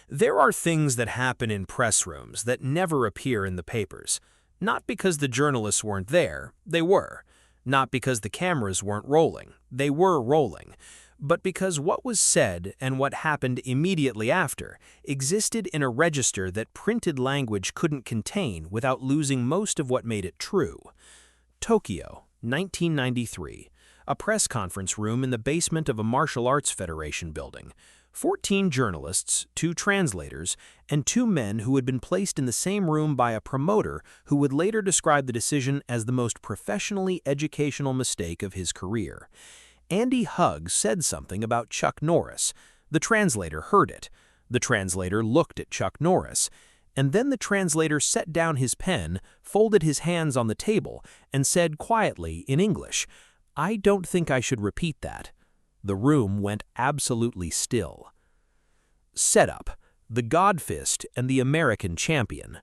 There are things that happen in press rooms that never appear in the papers. Not because the journalists weren't there, they were. Not because the cameras weren't rolling, they were rolling. But because what was said and what happened immediately after existed in a register that printed language couldn't contain without losing most of what made it true. Tokyo, 1993. A press conference room in the basement of a martial arts federation building. 14 journalists, 2 translators, and 2 men who had been placed in the same room by a promoter who would later describe the decision as the most professionally educational mistake of his career. Andy Hugg said something about Chuck Norris. The translator heard it. The translator looked at Chuck Norris. And then the translator set down his pen, folded his hands on the table, and said quietly in English, "I don't think I should repeat that." The room went absolutely still. Setup: the Godfist and the American champion.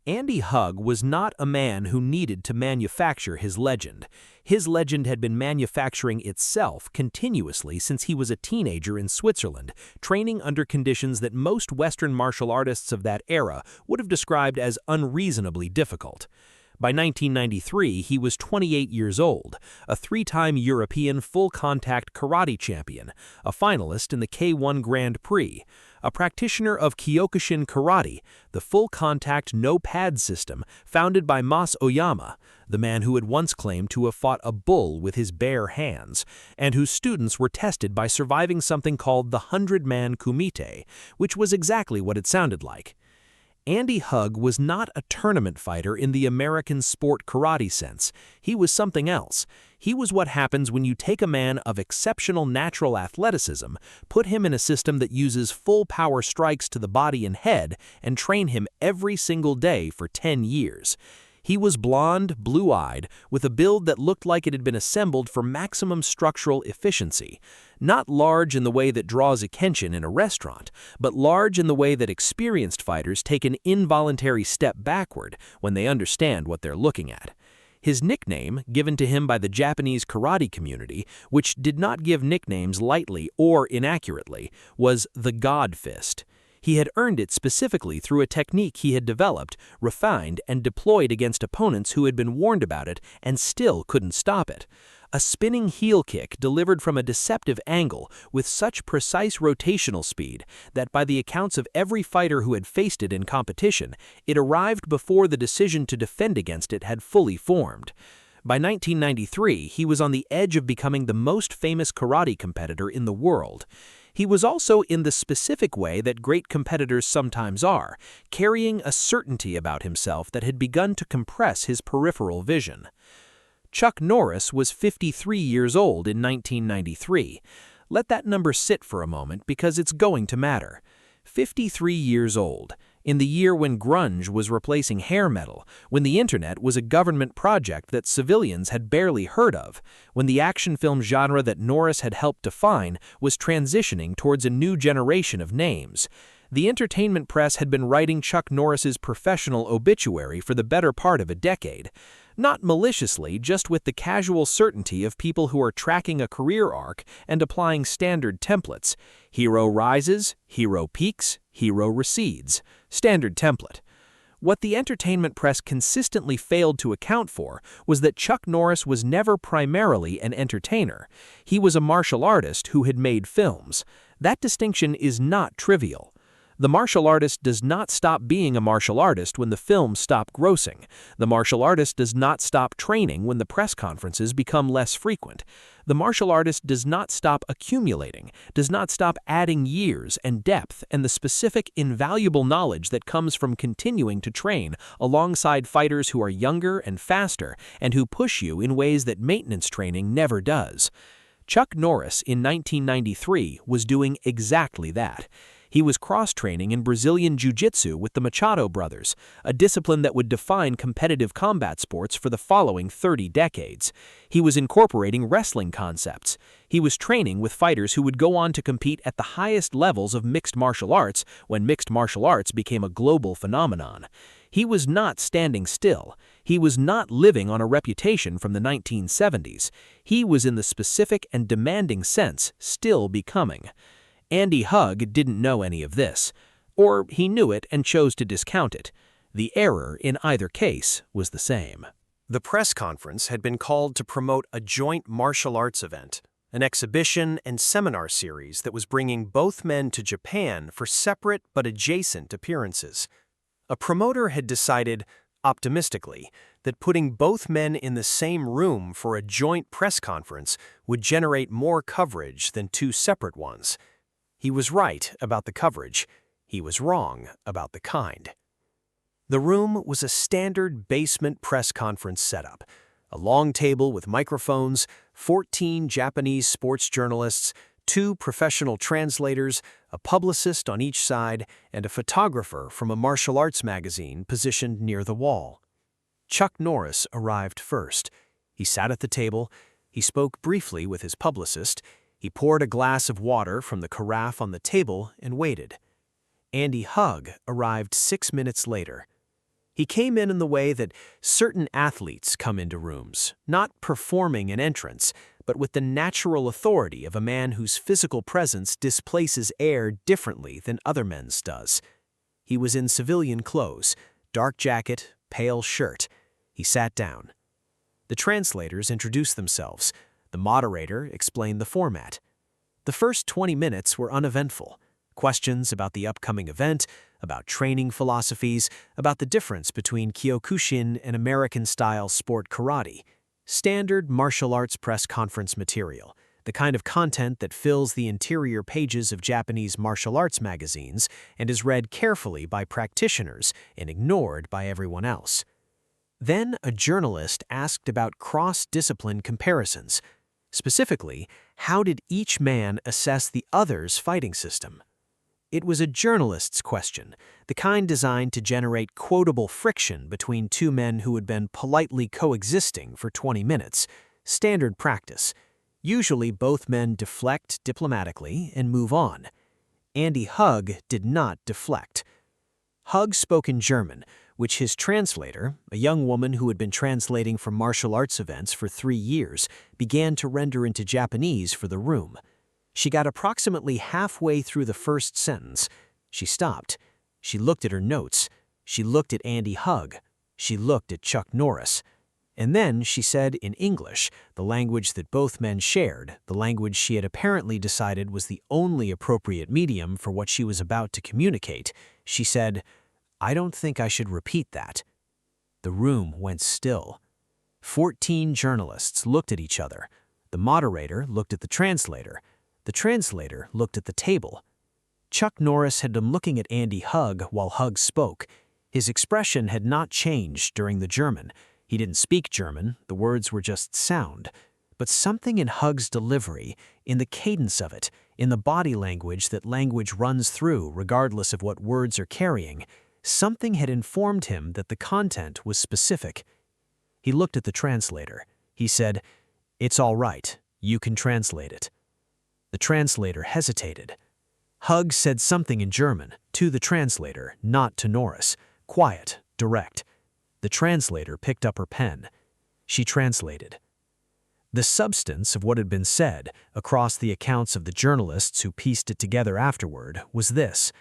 Andy Hugg was not a man who needed to manufacture his legend. His legend had been manufacturing itself continuously since he was a teenager in Switzerland, training under conditions that most Western martial artists of that era would have described as unreasonably difficult. By 1993, he was 28 years old, a 3-time European full-contact karate champion, a finalist in the K1 Grand Prix, a practitioner of Kyokushin karate, the full-contact no-pad system founded by Mas Oyama, the man who had once claimed to have fought a bull with his bare hands, and whose students were tested by surviving something called the 100-man kumite, which was exactly what it sounded like. Andy Hugg was not a tournament fighter in the American sport karate sense. He was something else. He was what happens when you take a man of exceptional natural athleticism, put him in a system that uses full-power strikes to the body and head, and train him every single day for 10 years. He was blonde, blue-eyed, with a build that looked like it had been assembled for maximum structural efficiency. Not large in the way that draws attention in a restaurant, but large in the way that experienced fighters take an involuntary step backward when they understand what they're looking at. His nickname, given to him by the Japanese karate community, which did not give nicknames lightly or inaccurately, was the God Fist. He had earned it specifically through a technique he had developed, refined, and deployed against opponents who had been warned about it and still couldn't stop it. A spinning heel kick delivered from a deceptive angle with such precise rotational speed that by the accounts of every fighter who had faced it in competition, it arrived before the decision to defend against it had fully formed. By 1993, he was on the edge of becoming the most famous karate competitor in the world. He was also in the specific way that great competitors sometimes are, carrying a certainty about himself that had begun to compress his peripheral vision. Chuck Norris was 53 years old in 1993. Let that number sit for a moment because it's going to matter. 53 years old, in the year when grunge was replacing hair metal, when the internet was a government project that civilians had barely heard of, when the action film genre that Norris had helped define was transitioning towards a new generation of names. The entertainment press had been writing Chuck Norris's professional obituary for the better part of a decade. Not maliciously, just with the casual certainty of people who are tracking a career arc and applying standard templates. Hero rises, hero peaks, hero recedes. Standard template. What the entertainment press consistently failed to account for was that Chuck Norris was never primarily an entertainer. He was a martial artist who had made films. That distinction is not trivial. The martial artist does not stop being a martial artist when the films stop grossing. The martial artist does not stop training when the press conferences become less frequent. The martial artist does not stop accumulating, does not stop adding years and depth and the specific invaluable knowledge that comes from continuing to train alongside fighters who are younger and faster and who push you in ways that maintenance training never does. Chuck Norris in 1993 was doing exactly that. He was cross-training in Brazilian Jiu-Jitsu with the Machado brothers, a discipline that would define competitive combat sports for the following 30 decades. He was incorporating wrestling concepts. He was training with fighters who would go on to compete at the highest levels of mixed martial arts when mixed martial arts became a global phenomenon. He was not standing still. He was not living on a reputation from the 1970s. He was, in the specific and demanding sense, still becoming. Andy Hugg didn't know any of this. Or he knew it and chose to discount it. The error in either case was the same. The press conference had been called to promote a joint martial arts event, an exhibition and seminar series that was bringing both men to Japan for separate but adjacent appearances. A promoter had decided, optimistically, that putting both men in the same room for a joint press conference would generate more coverage than two separate ones. He was right about the coverage. He was wrong about the kind. The room was a standard basement press conference setup. A long table with microphones, 14 Japanese sports journalists, 2 professional translators, a publicist on each side, and a photographer from a martial arts magazine positioned near the wall. Chuck Norris arrived first. He sat at the table. He spoke briefly with his publicist. He poured a glass of water from the carafe on the table and waited. Andy Hug arrived 6 minutes later. He came in the way that certain athletes come into rooms, not performing an entrance, but with the natural authority of a man whose physical presence displaces air differently than other men's does. He was in civilian clothes, dark jacket, pale shirt. He sat down. The translators introduced themselves. The moderator explained the format. The first 20 minutes were uneventful. Questions about the upcoming event, about training philosophies, about the difference between Kyokushin and American-style sport karate. Standard martial arts press conference material, the kind of content that fills the interior pages of Japanese martial arts magazines and is read carefully by practitioners and ignored by everyone else. Then a journalist asked about cross-discipline comparisons. Specifically, how did each man assess the other's fighting system? It was a journalist's question, the kind designed to generate quotable friction between two men who had been politely coexisting for 20 minutes, standard practice. Usually both men deflect diplomatically and move on. Andy Hug did not deflect. Hug spoke in German, which his translator, a young woman who had been translating for martial arts events for 3 years, began to render into Japanese for the room. She got approximately halfway through the first sentence. She stopped. She looked at her notes. She looked at Andy Hug. She looked at Chuck Norris. And then she said in English, the language that both men shared, the language she had apparently decided was the only appropriate medium for what she was about to communicate. She said, "I don't think I should repeat that." The room went still. 14 journalists looked at each other. The moderator looked at the translator. The translator looked at the table. Chuck Norris had been looking at Andy Hug while Hug spoke. His expression had not changed during the German. He didn't speak German, the words were just sound. But something in Hug's delivery, in the cadence of it, in the body language that language runs through regardless of what words are carrying, something had informed him that the content was specific. He looked at the translator. He said, "It's all right, you can translate it." The translator hesitated. Hug said something in German, to the translator, not to Norris. Quiet, direct. The translator picked up her pen. She translated. The substance of what had been said, across the accounts of the journalists who pieced it together afterward, was this: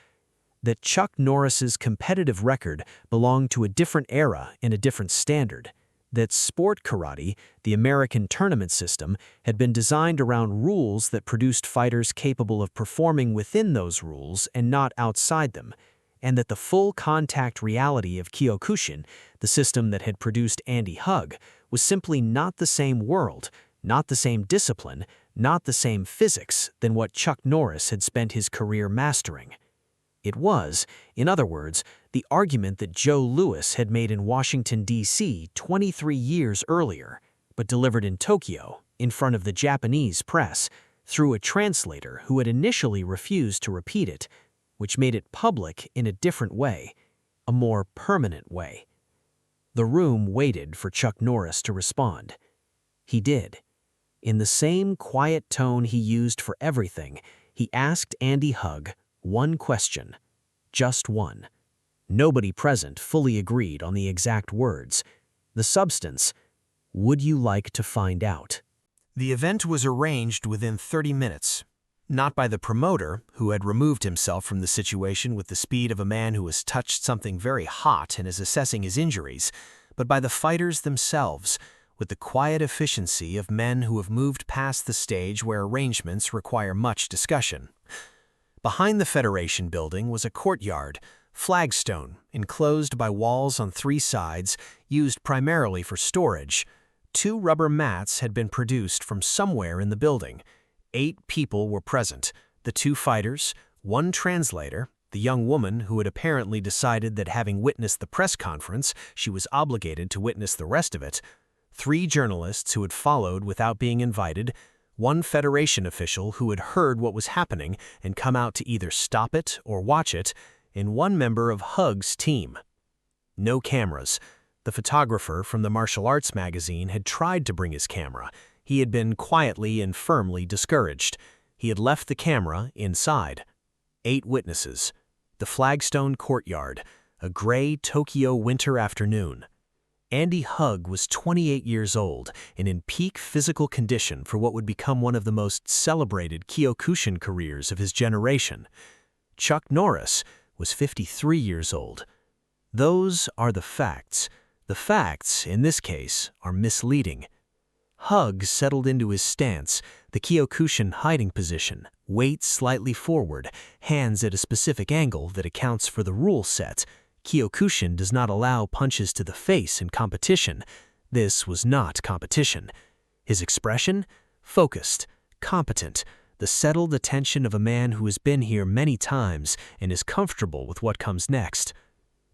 that Chuck Norris's competitive record belonged to a different era and a different standard. That sport karate, the American tournament system, had been designed around rules that produced fighters capable of performing within those rules and not outside them, and that the full contact reality of Kyokushin, the system that had produced Andy Hug, was simply not the same world, not the same discipline, not the same physics than what Chuck Norris had spent his career mastering. It was, in other words, the argument that Joe Louis had made in Washington, D.C. 23 years earlier, but delivered in Tokyo, in front of the Japanese press, through a translator who had initially refused to repeat it, which made it public in a different way, a more permanent way. The room waited for Chuck Norris to respond. He did. In the same quiet tone he used for everything, he asked Andy Hug one question, just one. Nobody present fully agreed on the exact words. The substance, "Would you like to find out?" The event was arranged within 30 minutes. not by the promoter, who had removed himself from the situation with the speed of a man who has touched something very hot and is assessing his injuries, but by the fighters themselves, with the quiet efficiency of men who have moved past the stage where arrangements require much discussion. Behind the Federation building was a courtyard, flagstone, enclosed by walls on 3 sides, used primarily for storage. 2 rubber mats had been produced from somewhere in the building. 8 people were present, the 2 fighters, 1 translator, the young woman who had apparently decided that having witnessed the press conference, she was obligated to witness the rest of it, 3 journalists who had followed without being invited, 1 Federation official who had heard what was happening and come out to either stop it or watch it, and 1 member of Hug's team. No cameras. The photographer from the martial arts magazine had tried to bring his camera. He had been quietly and firmly discouraged. He had left the camera inside. 8 witnesses. The flagstone courtyard. A gray Tokyo winter afternoon. Andy Hug was 28 years old and in peak physical condition for what would become one of the most celebrated Kyokushin careers of his generation. Chuck Norris was 53 years old. Those are the facts. The facts, in this case, are misleading. Hug settled into his stance, the Kyokushin hiding position, weight slightly forward, hands at a specific angle that accounts for the rule set. Kyokushin does not allow punches to the face in competition. This was not competition. His expression? Focused, competent, the settled attention of a man who has been here many times and is comfortable with what comes next.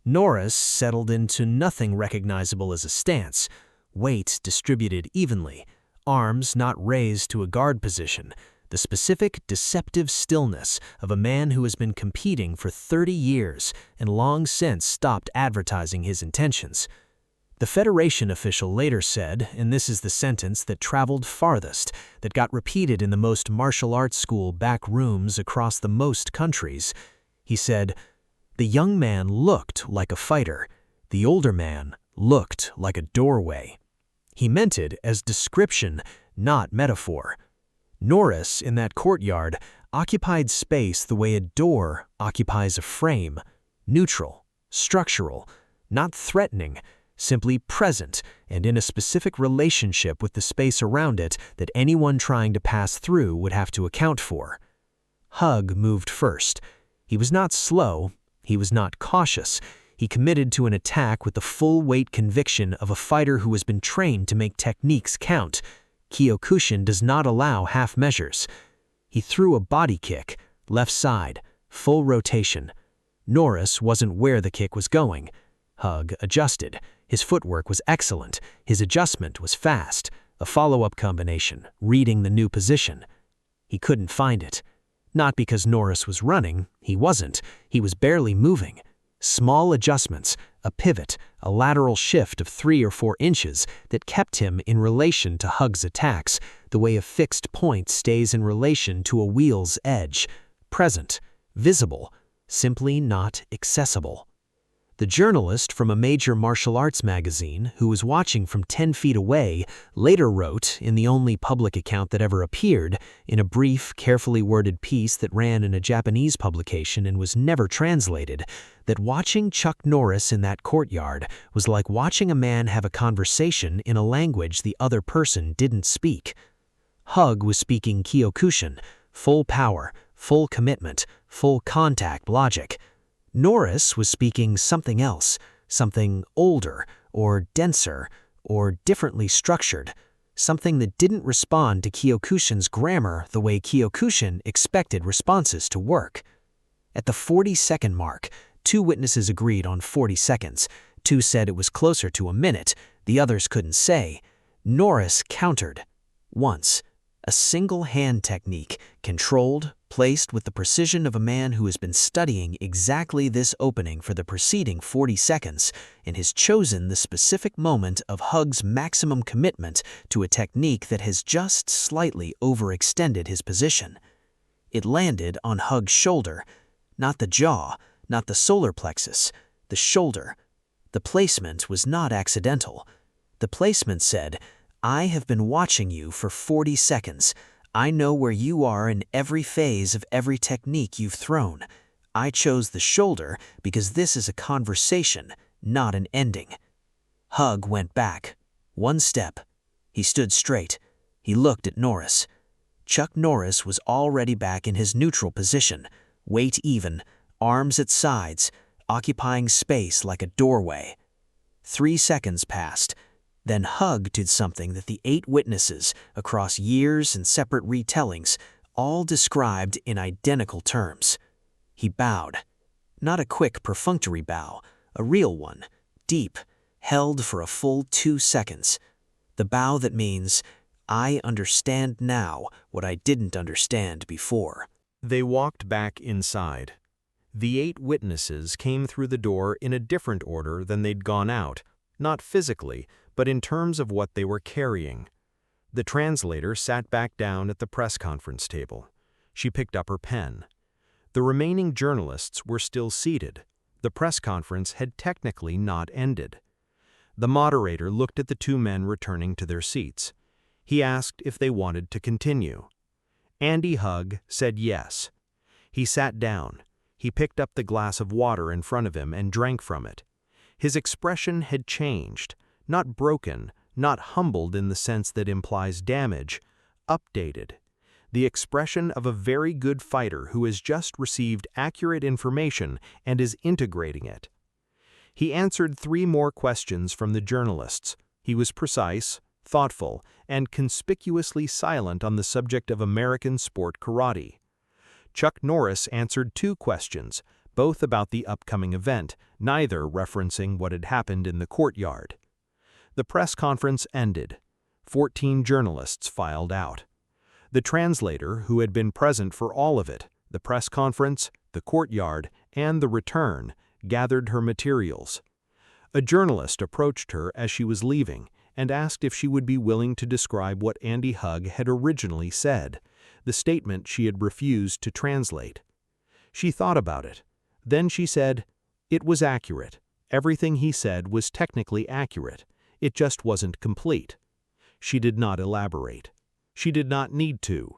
Norris settled into nothing recognizable as a stance, weight distributed evenly, arms not raised to a guard position, the specific deceptive stillness of a man who has been competing for 30 years and long since stopped advertising his intentions. The Federation official later said, and this is the sentence that traveled farthest, that got repeated in the most martial arts school back rooms across the most countries. He said, "The young man looked like a fighter. The older man looked like a doorway." He meant it as description, not metaphor. Norris, in that courtyard, occupied space the way a door occupies a frame, neutral, structural, not threatening, simply present and in a specific relationship with the space around it that anyone trying to pass through would have to account for. Hug moved first. He was not slow, he was not cautious. He committed to an attack with the full-weight conviction of a fighter who has been trained to make techniques count. Kyokushin does not allow half measures. He threw a body kick, left side, full rotation. Norris wasn't where the kick was going. Hug adjusted. His footwork was excellent. His adjustment was fast. A follow-up combination, reading the new position. He couldn't find it. Not because Norris was running. He wasn't. He was barely moving. Small adjustments, a pivot, a lateral shift of 3 or 4 inches that kept him in relation to Hug's attacks, the way a fixed point stays in relation to a wheel's edge, present, visible, simply not accessible. The journalist from a major martial arts magazine, who was watching from 10 feet away, later wrote, in the only public account that ever appeared, in a brief, carefully worded piece that ran in a Japanese publication and was never translated, that watching Chuck Norris in that courtyard was like watching a man have a conversation in a language the other person didn't speak. Hug was speaking Kyokushin, full power, full commitment, full contact logic. Norris was speaking something else, something older, or denser, or differently structured, something that didn't respond to Kyokushin's grammar the way Kyokushin expected responses to work. At the 40-second mark, 2 witnesses agreed on 40 seconds. 2 said it was closer to a minute, the others couldn't say. Norris countered. Once. A single hand technique, controlled, placed with the precision of a man who has been studying exactly this opening for the preceding 40 seconds and has chosen the specific moment of Hug's maximum commitment to a technique that has just slightly overextended his position. It landed on Hug's shoulder, not the jaw, not the solar plexus, the shoulder. The placement was not accidental. The placement said, "I have been watching you for 40 seconds. I know where you are in every phase of every technique you've thrown. I chose the shoulder because this is a conversation, not an ending. Hug went back. One step. He stood straight. He looked at Norris. Chuck Norris was already back in his neutral position, weight even, arms at sides, occupying space like a doorway. 3 seconds passed. Then Hug did something that the 8 witnesses, across years and separate retellings, all described in identical terms. He bowed. Not a quick, perfunctory bow, a real one, deep, held for a full 2 seconds. The bow that means, I understand now what I didn't understand before. They walked back inside. The 8 witnesses came through the door in a different order than they'd gone out, not physically, but in terms of what they were carrying. The translator sat back down at the press conference table. She picked up her pen. The remaining journalists were still seated. The press conference had technically not ended. The moderator looked at the 2 men returning to their seats. He asked if they wanted to continue. Andy Hug said yes. He sat down. He picked up the glass of water in front of him and drank from it. His expression had changed, not broken, not humbled in the sense that implies damage, updated. The expression of a very good fighter who has just received accurate information and is integrating it. He answered 3 more questions from the journalists. He was precise, thoughtful, and conspicuously silent on the subject of American sport karate. Chuck Norris answered 2 questions, both about the upcoming event, neither referencing what had happened in the courtyard. The press conference ended. 14 journalists filed out. The translator, who had been present for all of it, the press conference, the courtyard, and the return, gathered her materials. A journalist approached her as she was leaving and asked if she would be willing to describe what Andy Hug had originally said, the statement she had refused to translate. She thought about it. Then she said, "It was accurate. Everything he said was technically accurate. It just wasn't complete." She did not elaborate. She did not need to.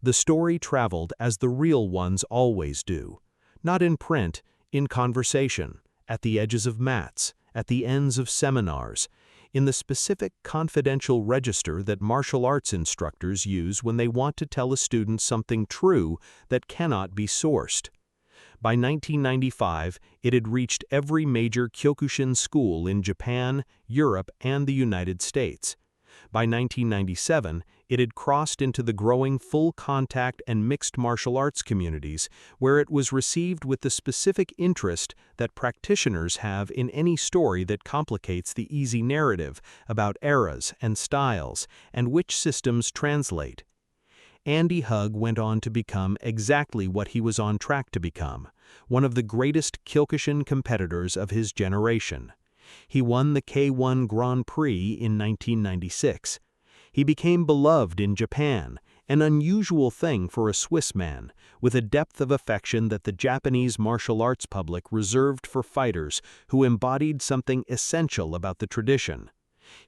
The story traveled as the real ones always do. Not in print, in conversation, at the edges of mats, at the ends of seminars, in the specific confidential register that martial arts instructors use when they want to tell a student something true that cannot be sourced. By 1995, it had reached every major Kyokushin school in Japan, Europe, and the United States. By 1997, it had crossed into the growing full-contact and mixed martial arts communities, where it was received with the specific interest that practitioners have in any story that complicates the easy narrative about eras and styles and which systems translate. Andy Hug went on to become exactly what he was on track to become, one of the greatest Kyokushin competitors of his generation. He won the K1 Grand Prix in 1996. He became beloved in Japan, an unusual thing for a Swiss man, with a depth of affection that the Japanese martial arts public reserved for fighters who embodied something essential about the tradition.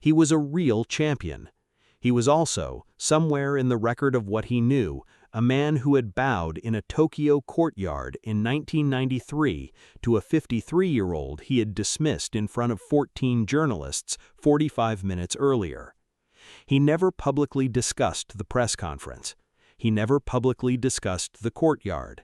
He was a real champion. He was also, somewhere in the record of what he knew, a man who had bowed in a Tokyo courtyard in 1993 to a 53-year-old he had dismissed in front of 14 journalists 45 minutes earlier. He never publicly discussed the press conference. He never publicly discussed the courtyard.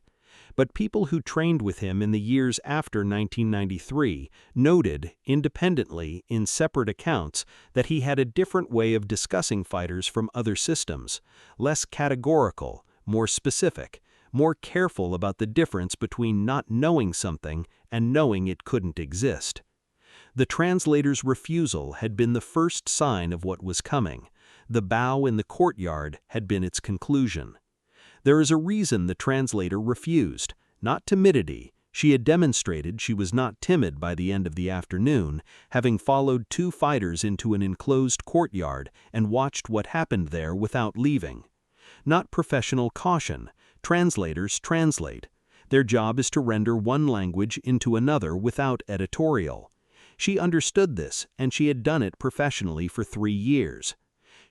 But people who trained with him in the years after 1993 noted, independently, in separate accounts, that he had a different way of discussing fighters from other systems, less categorical, more specific, more careful about the difference between not knowing something and knowing it couldn't exist. The translator's refusal had been the first sign of what was coming. The bow in the courtyard had been its conclusion. There is a reason the translator refused, not timidity. She had demonstrated she was not timid by the end of the afternoon, having followed 2 fighters into an enclosed courtyard and watched what happened there without leaving. Not professional caution. Translators translate. Their job is to render one language into another without editorial. She understood this, and she had done it professionally for 3 years.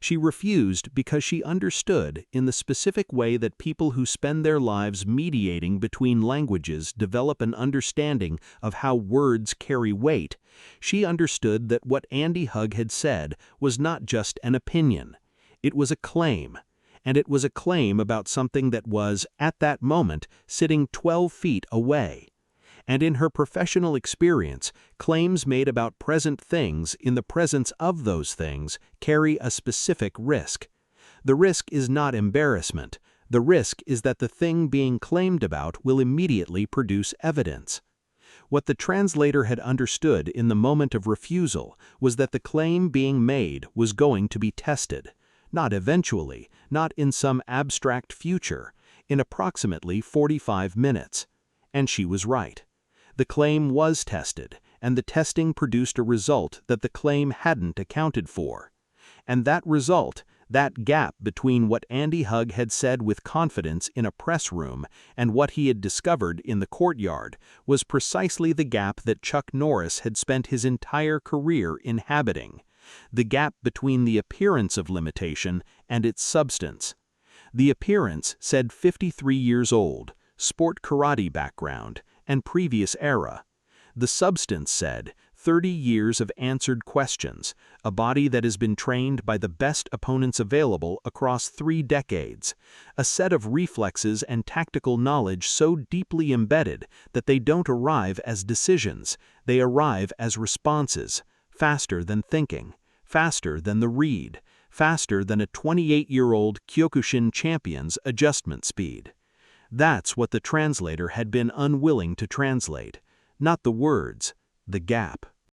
She refused because she understood, in the specific way that people who spend their lives mediating between languages develop an understanding of how words carry weight, she understood that what Andy Hug had said was not just an opinion. It was a claim. And it was a claim about something that was, at that moment, sitting 12 feet away. And in her professional experience, claims made about present things in the presence of those things carry a specific risk. The risk is not embarrassment. The risk is that the thing being claimed about will immediately produce evidence. What the translator had understood in the moment of refusal was that the claim being made was going to be tested. Not eventually, not in some abstract future, in approximately 45 minutes. And she was right. The claim was tested, and the testing produced a result that the claim hadn't accounted for. And that result, that gap between what Andy Hug had said with confidence in a press room and what he had discovered in the courtyard, was precisely the gap that Chuck Norris had spent his entire career inhabiting. The gap between the appearance of limitation and its substance. The appearance said 53 years old, sport karate background, and previous era. The substance said 30 years of answered questions, a body that has been trained by the best opponents available across 3 decades, a set of reflexes and tactical knowledge so deeply embedded that they don't arrive as decisions, they arrive as responses. Faster than thinking, faster than the read, faster than a 28-year-old Kyokushin champion's adjustment speed. That's what the translator had been unwilling to translate. Not the words, the gap.